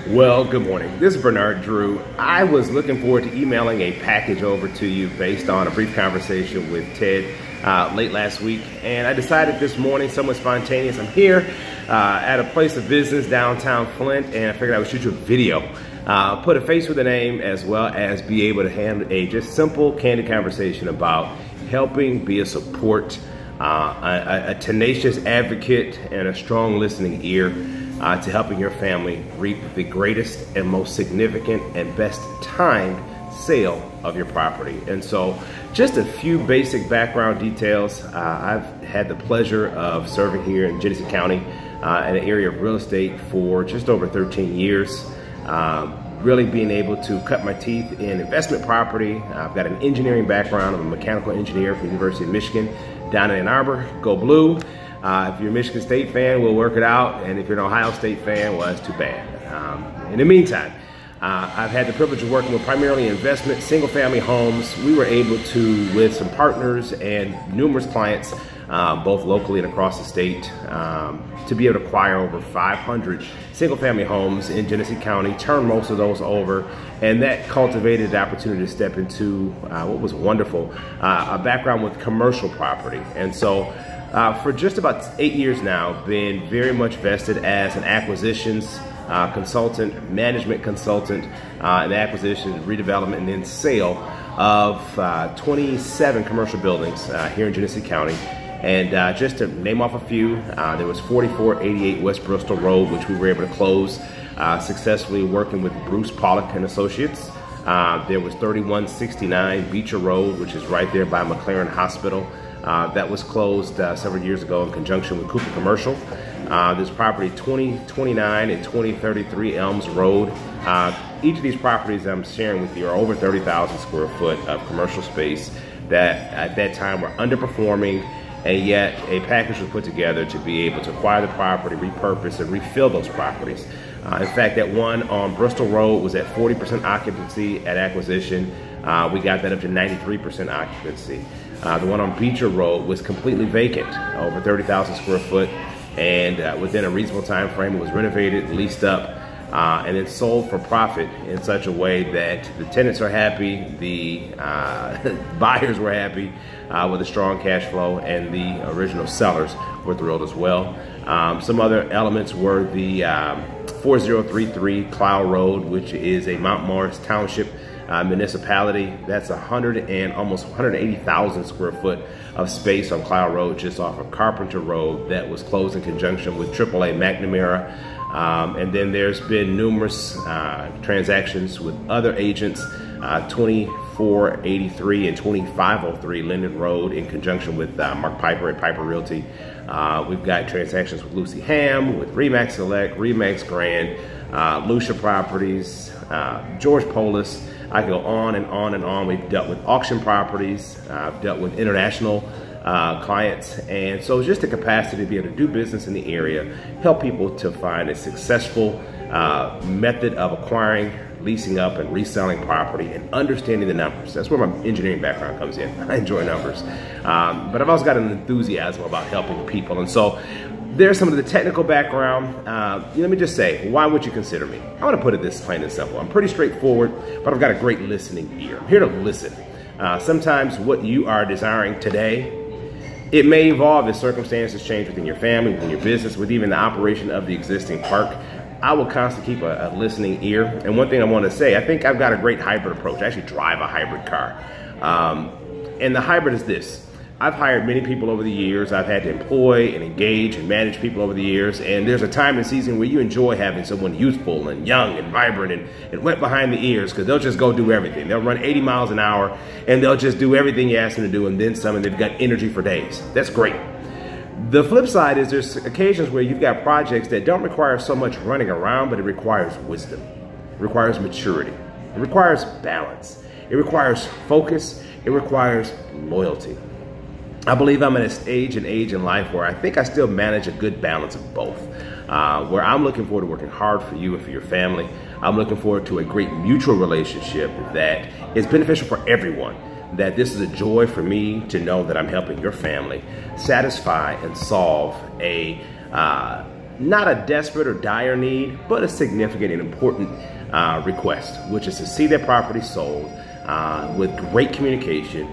Well, good morning. This is Bernard Drew. I was looking forward to emailing a package over to you based on a brief conversation with Ted late last week. And I decided this morning, somewhat spontaneous, I'm here at a place of business downtown Flint, and I figured I would shoot you a video. Put a face with a name, as well as be able to have a just simple, candid conversation about helping be a support, a tenacious advocate, and a strong listening ear to helping your family reap the greatest and most significant and best timed sale of your property. And so just a few basic background details. I've had the pleasure of serving here in Genesee County in an area of real estate for just over 13 years. Really being able to cut my teeth in investment property. I've got an engineering background. I'm a mechanical engineer from the University of Michigan down in Ann Arbor. Go Blue. If you're a Michigan State fan, we'll work it out. And if you're an Ohio State fan, well, that's too bad. In the meantime, I've had the privilege of working with primarily investment, single family homes. We were able to, with some partners and numerous clients, both locally and across the state, to be able to acquire over 500 single family homes in Genesee County, turn most of those over, and that cultivated the opportunity to step into what was wonderful, a background with commercial property. And so for just about 8 years now, been very much vested as an acquisitions consultant, management consultant, in acquisition, redevelopment, and then sale of 27 commercial buildings here in Genesee County. And just to name off a few, there was 4488 West Bristol Road, which we were able to close successfully working with Bruce Pollock and Associates. There was 3169 Beecher Road, which is right there by McLaren Hospital. That was closed several years ago in conjunction with Cooper Commercial. There's property 2029 and 2033 Elms Road. Each of these properties I'm sharing with you are over 30,000 square foot of commercial space that at that time were underperforming, and yet a package was put together to be able to acquire the property, repurpose, and refill those properties. In fact, that one on Bristol Road was at 40% occupancy at acquisition. We got that up to 93% occupancy. The one on Beecher Road was completely vacant, over 30,000 square foot, and within a reasonable time frame, it was renovated, leased up, and then sold for profit in such a way that the tenants are happy, the buyers were happy with a strong cash flow, and the original sellers were thrilled as well. Some other elements were the 4033 Clow Road, which is a Mount Morris Township municipality. That's almost 180,000 square foot of space on Clow Road, just off of Carpenter Road, that was closed in conjunction with AAA McNamara. And then there's been numerous transactions with other agents, 2483 and 2503 Linden Road in conjunction with Mark Piper at Piper Realty. We've got transactions with Lucy Ham, with Remax Select, Remax Grand, Lucia Properties, George Polis. I can go on and on and on. We've dealt with auction properties, I've dealt with international clients, and so just the capacity to be able to do business in the area, help people to find a successful method of acquiring, leasing up, and reselling property, and understanding the numbers. That's where my engineering background comes in. I enjoy numbers, but I've also got an enthusiasm about helping people, and so there's some of the technical background. Let me just say, why would you consider me? I want to put it this plain and simple. I'm pretty straightforward, but I've got a great listening ear. I'm here to listen. Sometimes what you are desiring today, it may evolve as circumstances change within your family, within your business, with even the operation of the existing park. I will constantly keep a listening ear. And one thing I want to say, I think I've got a great hybrid approach. I actually drive a hybrid car. And the hybrid is this. I've hired many people over the years. I've had to employ and engage and manage people over the years. And there's a time in the season where you enjoy having someone youthful and young and vibrant and wet behind the ears, because they'll just go do everything. They'll run 80 miles an hour and they'll just do everything you ask them to do, and then some, and they've got energy for days. That's great. The flip side is there's occasions where you've got projects that don't require so much running around, but it requires wisdom. It requires maturity. It requires balance. It requires focus. It requires loyalty. I believe I'm at a stage and age in life where I think I still manage a good balance of both, where I'm looking forward to working hard for you and for your family. I'm looking forward to a great mutual relationship that is beneficial for everyone, that this is a joy for me to know that I'm helping your family satisfy and solve a not a desperate or dire need, but a significant and important request, which is to see their property sold with great communication,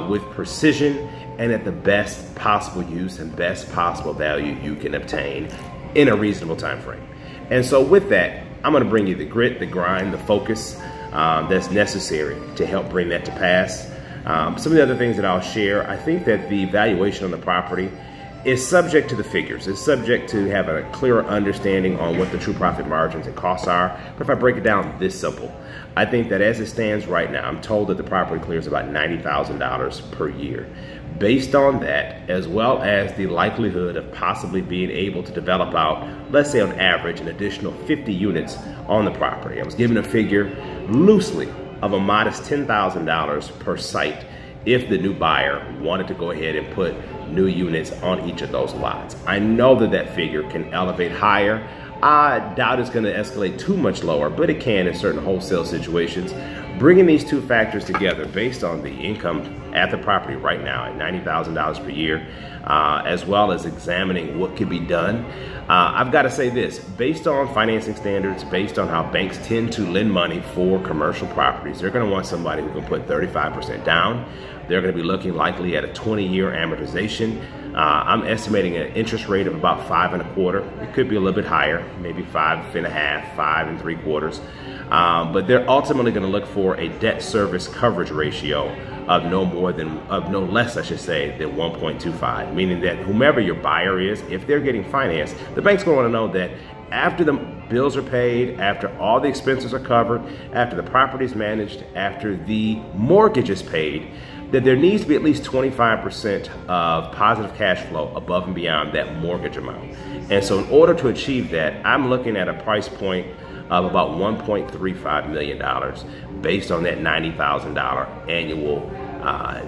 with precision, and at the best possible use and best possible value you can obtain in a reasonable time frame. And so with that, I'm going to bring you the grit, the grind, the focus that's necessary to help bring that to pass. Some of the other things that I'll share, I think that the valuation on the property is subject to the figures. It's subject to having a clearer understanding on what the true profit margins and costs are. But if I break it down this simple, I think that as it stands right now, I'm told that the property clears about $90,000 per year. Based on that, as well as the likelihood of possibly being able to develop out, let's say on average, an additional 50 units on the property. I was given a figure loosely of a modest $10,000 per site if the new buyer wanted to go ahead and put new units on each of those lots. I know that that figure can elevate higher. I doubt it's going to escalate too much lower, but it can in certain wholesale situations. Bringing these two factors together based on the income at the property right now at $90,000 per year, as well as examining what could be done. I've got to say this, based on financing standards, based on how banks tend to lend money for commercial properties, they're going to want somebody who can put 35% down. They're going to be looking likely at a 20-year amortization. I'm estimating an interest rate of about 5.25. It could be a little bit higher, maybe 5.5, 5.75. But they're ultimately going to look for a debt service coverage ratio of no less, I should say, than 1.25, meaning that whomever your buyer is, if they're getting financed, the bank's going to want to know that after the bills are paid, after all the expenses are covered, after the property is managed, after the mortgage is paid, that there needs to be at least 25% of positive cash flow above and beyond that mortgage amount. And so in order to achieve that, I'm looking at a price point of about $1.35 million based on that $90,000 annual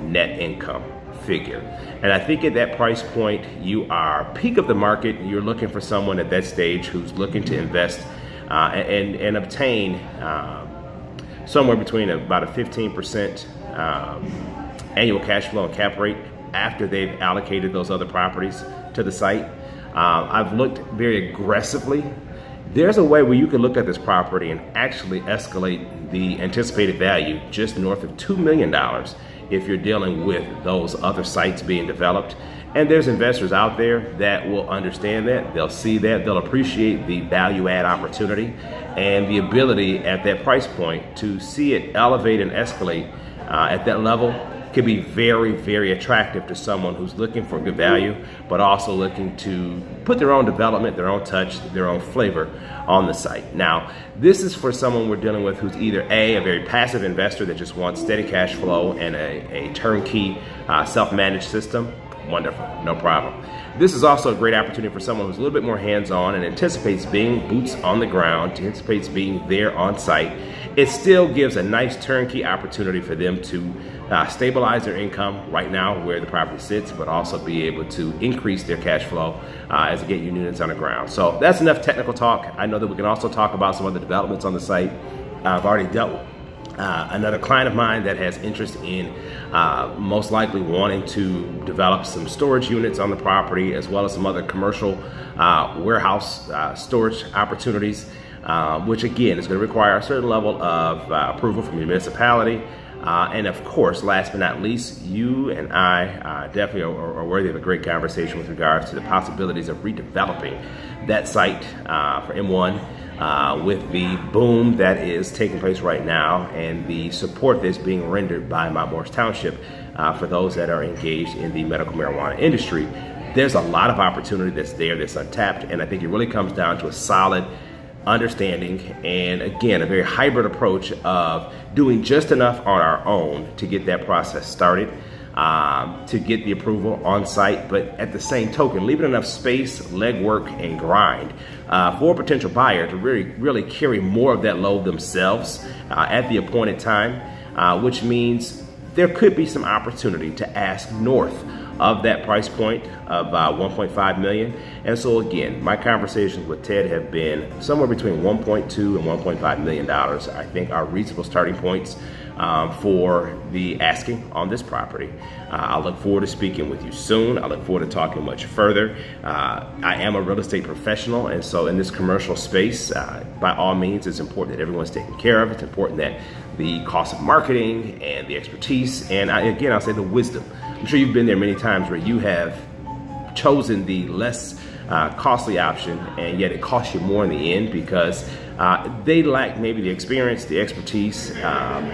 net income figure. And I think at that price point, you are peak of the market. You're looking for someone at that stage who's looking to invest and obtain somewhere between about a 15% annual cash flow and cap rate after they've allocated those other properties to the site. I've looked very aggressively. There's a way where you can look at this property and actually escalate the anticipated value just north of $2 million if you're dealing with those other sites being developed. And there's investors out there that will understand that, they'll see that, they'll appreciate the value add opportunity and the ability at that price point to see it elevate and escalate at that level could be very, very attractive to someone who's looking for good value, but also looking to put their own development, their own touch, their own flavor on the site. Now, this is for someone we're dealing with who's either a very passive investor that just wants steady cash flow and a turnkey self-managed system. Wonderful, no problem. This is also a great opportunity for someone who's a little bit more hands-on and anticipates being boots on the ground, anticipates being there on site. It still gives a nice turnkey opportunity for them to stabilize their income right now where the property sits, but also be able to increase their cash flow as they get your units on the ground. So that's enough technical talk. I know that we can also talk about some other developments on the site. I've already dealt with another client of mine that has interest in most likely wanting to develop some storage units on the property, as well as some other commercial warehouse storage opportunities, which again is going to require a certain level of approval from your municipality. And of course, last but not least, you and I definitely are worthy of a great conversation with regards to the possibilities of redeveloping that site for M1 with the boom that is taking place right now and the support that's being rendered by Mount Morris Township for those that are engaged in the medical marijuana industry. There's a lot of opportunity that's there that's untapped, and I think it really comes down to a solid understanding and, again, a very hybrid approach of doing just enough on our own to get that process started, to get the approval on site, but at the same token, leaving enough space, legwork, and grind for a potential buyer to really carry more of that load themselves at the appointed time, which means there could be some opportunity to ask north of that price point of 1.5 million. And so again, my conversations with Ted have been somewhere between 1.2 and 1.5 million dollars. I think are reasonable starting points for the asking on this property. I look forward to speaking with you soon. I look forward to talking much further. I am a real estate professional, and so in this commercial space, by all means, it's important that everyone's taken care of. It's important that the cost of marketing and the expertise, and again, I'll say the wisdom. I'm sure you've been there many times where you have chosen the less costly option, and yet it costs you more in the end because they lack maybe the experience, the expertise.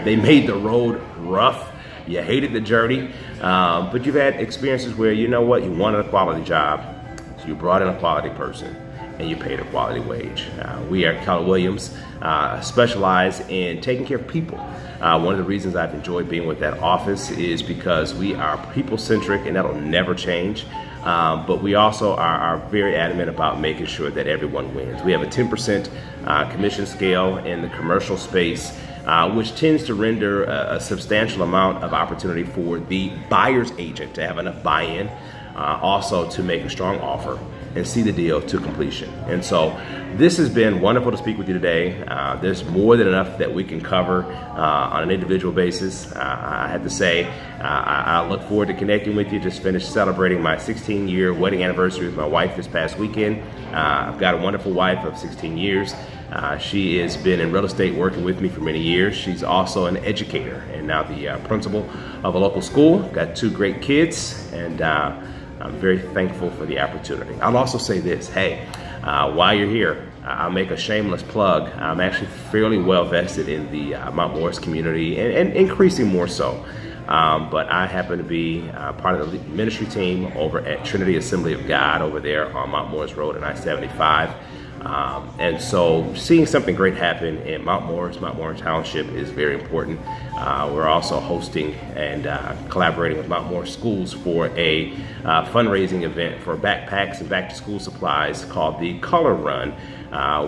They made the road rough. You hated the journey, but you've had experiences where, you know what, you wanted a quality job, so you brought in a quality person and you paid a quality wage. We at Keller Williams specialize in taking care of people. One of the reasons I've enjoyed being with that office is because we are people-centric, and that'll never change. But we also are very adamant about making sure that everyone wins. We have a 10% commission scale in the commercial space, which tends to render a substantial amount of opportunity for the buyer's agent to have enough buy-in, also to make a strong offer and see the deal to completion. And so this has been wonderful to speak with you today. There's more than enough that we can cover on an individual basis. I have to say, I look forward to connecting with you. Just finished celebrating my 16-year wedding anniversary with my wife this past weekend. I've got a wonderful wife of 16 years. She has been in real estate working with me for many years. She's also an educator and now the principal of a local school. Got 2 great kids, and I'm very thankful for the opportunity. I'll also say this, hey, while you're here, I'll make a shameless plug. I'm actually fairly well vested in the Mount Morris community, and increasing more so. But I happen to be part of the ministry team over at Trinity Assembly of God over there on Mount Morris Road and I-75. And so seeing something great happen in Mount Morris Township is very important. We're also hosting and collaborating with Mount Morris Schools for a fundraising event for backpacks and back to school supplies called the KELLER Run,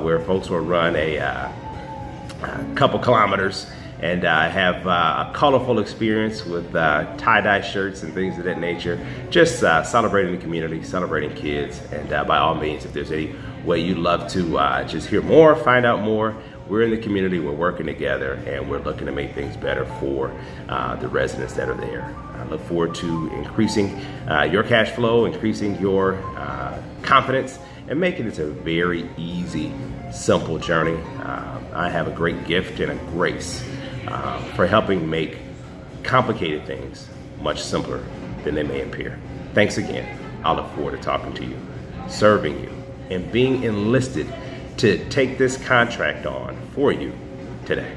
where folks will run a couple kilometers and have a colorful experience with tie-dye shirts and things of that nature. Just celebrating the community, celebrating kids, and by all means, if there's any way you'd love to just hear more, find out more, we're in the community, we're working together, and we're looking to make things better for the residents that are there. I look forward to increasing your cash flow, increasing your confidence, and making this a very easy, simple journey. I have a great gift and a grace for helping make complicated things much simpler than they may appear. Thanks again. I look forward to talking to you, serving you, and being enlisted to take this contract on for you today.